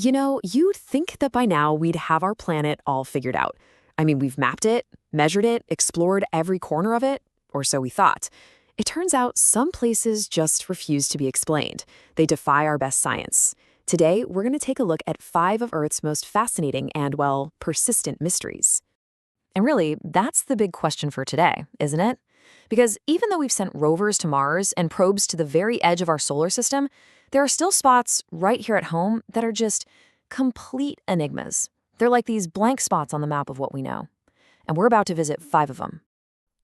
You'd think that by now we'd have our planet all figured out. I mean, we've mapped it, measured it, explored every corner of it, or so we thought. It turns out some places just refuse to be explained. They defy our best science. Today, we're going to take a look at 5 of Earth's most fascinating and, well, persistent mysteries. And really, that's the big question for today, isn't it? Because even though we've sent rovers to Mars and probes to the very edge of our solar system, there are still spots right here at home that are just complete enigmas. They're like these blank spots on the map of what we know. And we're about to visit 5 of them.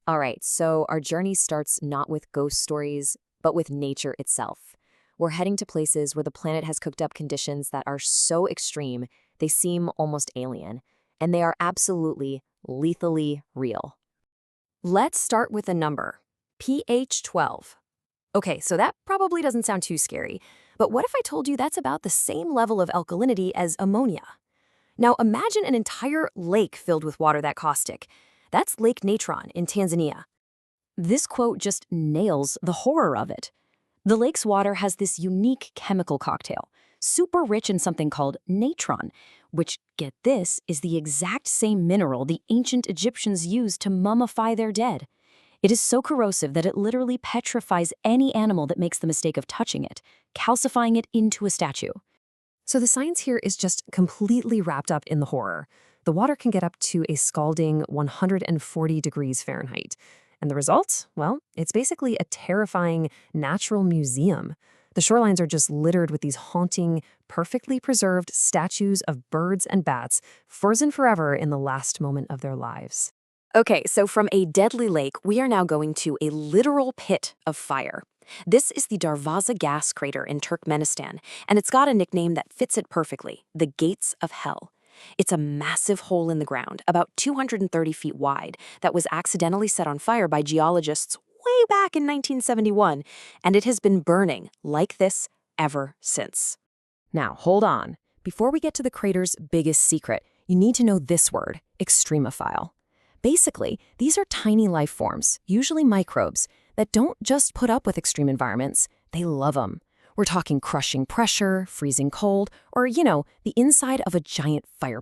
All right, so our journey starts not with ghost stories, but with nature itself. We're heading to places where the planet has cooked up conditions that are so extreme, they seem almost alien. And they are absolutely, lethally real. Let's start with a number, pH 12. Okay, so that probably doesn't sound too scary, but what if I told you that's about the same level of alkalinity as ammonia? Now imagine an entire lake filled with water that caustic. That's Lake Natron in Tanzania. This quote just nails the horror of it. The lake's water has this unique chemical cocktail, super rich in something called natron, which, get this, is the exact same mineral the ancient Egyptians used to mummify their dead. It is so corrosive that it literally petrifies any animal that makes the mistake of touching it, calcifying it into a statue. So the science here is just completely wrapped up in the horror. The water can get up to a scalding 140 degrees Fahrenheit. And the result? Well, it's basically a terrifying natural museum. The shorelines are just littered with these haunting, perfectly preserved statues of birds and bats, frozen forever in the last moment of their lives. Okay, so from a deadly lake, we are now going to a literal pit of fire. This is the Darvaza gas crater in Turkmenistan, and it's got a nickname that fits it perfectly, the Gates of Hell. It's a massive hole in the ground, about 230 feet wide, that was accidentally set on fire by geologists way back in 1971, and it has been burning like this ever since. Now, hold on. Before we get to the crater's biggest secret, you need to know this word, extremophile. Basically, these are tiny life forms, usually microbes, that don't just put up with extreme environments, they love them. We're talking crushing pressure, freezing cold, or, the inside of a giant fire.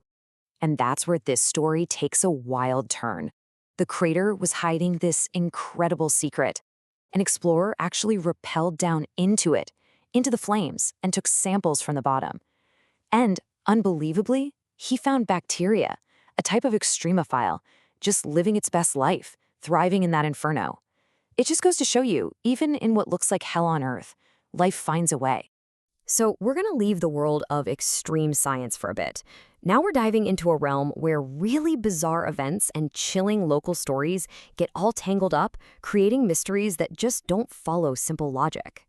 And that's where this story takes a wild turn. The crater was hiding this incredible secret. An explorer actually rappelled down into it, into the flames, and took samples from the bottom. And, unbelievably, he found bacteria, a type of extremophile, just living its best life, thriving in that inferno. It just goes to show you, even in what looks like hell on Earth, life finds a way. So we're going to leave the world of extreme science for a bit. Now we're diving into a realm where really bizarre events and chilling local stories get all tangled up, creating mysteries that just don't follow simple logic.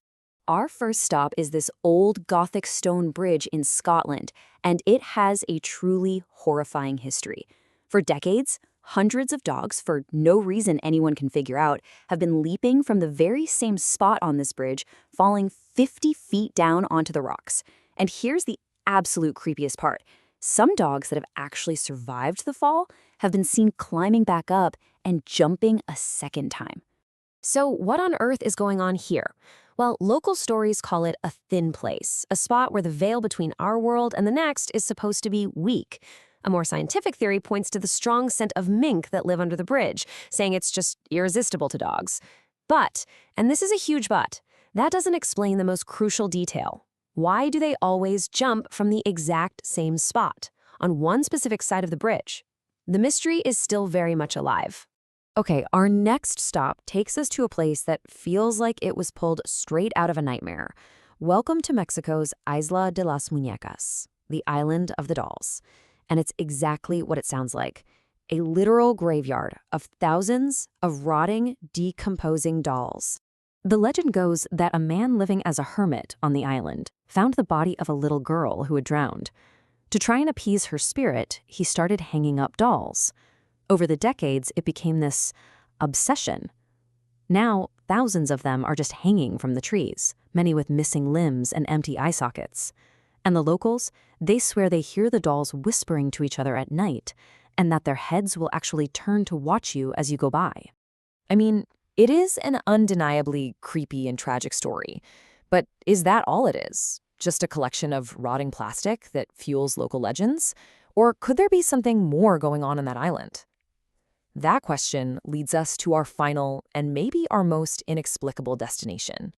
Our first stop is this old Gothic stone bridge in Scotland, and it has a truly horrifying history. For decades, hundreds of dogs, for no reason anyone can figure out, have been leaping from the very same spot on this bridge, falling 50 feet down onto the rocks. And here's the absolute creepiest part. Some dogs that have actually survived the fall have been seen climbing back up and jumping a second time. So what on earth is going on here? Well, local stories call it a thin place, a spot where the veil between our world and the next is supposed to be weak. A more scientific theory points to the strong scent of mink that live under the bridge, saying it's just irresistible to dogs. But, and this is a huge but, that doesn't explain the most crucial detail. Why do they always jump from the exact same spot, on one specific side of the bridge? The mystery is still very much alive. Okay, our next stop takes us to a place that feels like it was pulled straight out of a nightmare. Welcome to Mexico's Isla de las Muñecas, the Island of the Dolls. And it's exactly what it sounds like. A literal graveyard of thousands of rotting, decomposing dolls. The legend goes that a man living as a hermit on the island found the body of a little girl who had drowned. To try and appease her spirit, he started hanging up dolls. Over the decades, it became this obsession. Now, thousands of them are just hanging from the trees, many with missing limbs and empty eye sockets. And the locals, they swear they hear the dolls whispering to each other at night, and that their heads will actually turn to watch you as you go by. I mean, it is an undeniably creepy and tragic story. But is that all it is? Just a collection of rotting plastic that fuels local legends? Or could there be something more going on that island? That question leads us to our final and maybe our most inexplicable destination.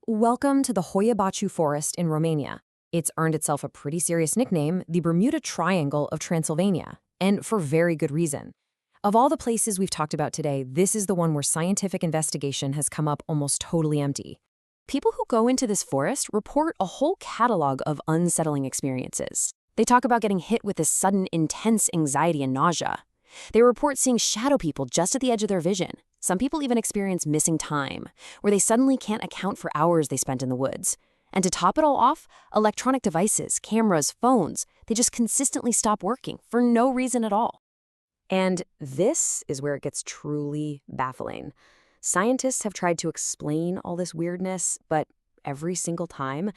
Welcome to the Hoia Baciu Forest in Romania. It's earned itself a pretty serious nickname, the Bermuda Triangle of Transylvania, and for very good reason. Of all the places we've talked about today, this is the one where scientific investigation has come up almost totally empty. People who go into this forest report a whole catalog of unsettling experiences. They talk about getting hit with this sudden, intense anxiety and nausea. They report seeing shadow people just at the edge of their vision. Some people even experience missing time, where they suddenly can't account for hours they spent in the woods. And to top it all off, electronic devices, cameras, phones, they just consistently stop working for no reason at all. And this is where it gets truly baffling. Scientists have tried to explain all this weirdness, but every single time,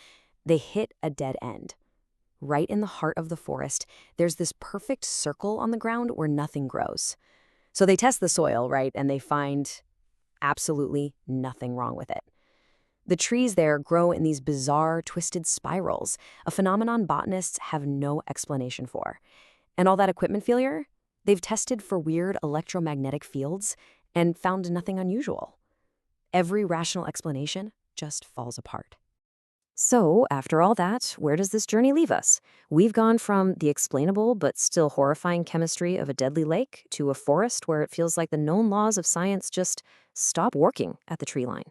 they hit a dead end. Right in the heart of the forest, there's this perfect circle on the ground where nothing grows. So they test the soil, right, and they find absolutely nothing wrong with it. The trees there grow in these bizarre, twisted spirals, a phenomenon botanists have no explanation for. And all that equipment failure? They've tested for weird electromagnetic fields and found nothing unusual. Every rational explanation just falls apart. So, after all that, where does this journey leave us? We've gone from the explainable but still horrifying chemistry of a deadly lake to a forest where it feels like the known laws of science just stop working at the tree line.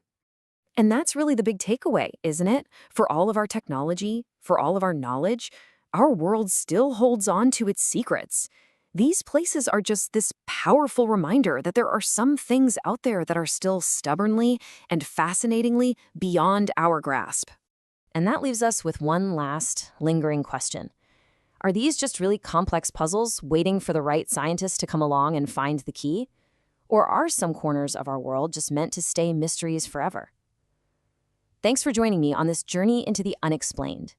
And that's really the big takeaway, isn't it? For all of our technology, for all of our knowledge, our world still holds on to its secrets. These places are just this powerful reminder that there are some things out there that are still stubbornly and fascinatingly beyond our grasp. And that leaves us with one last, lingering question. Are these just really complex puzzles waiting for the right scientist to come along and find the key? Or are some corners of our world just meant to stay mysteries forever? Thanks for joining me on this journey into the unexplained.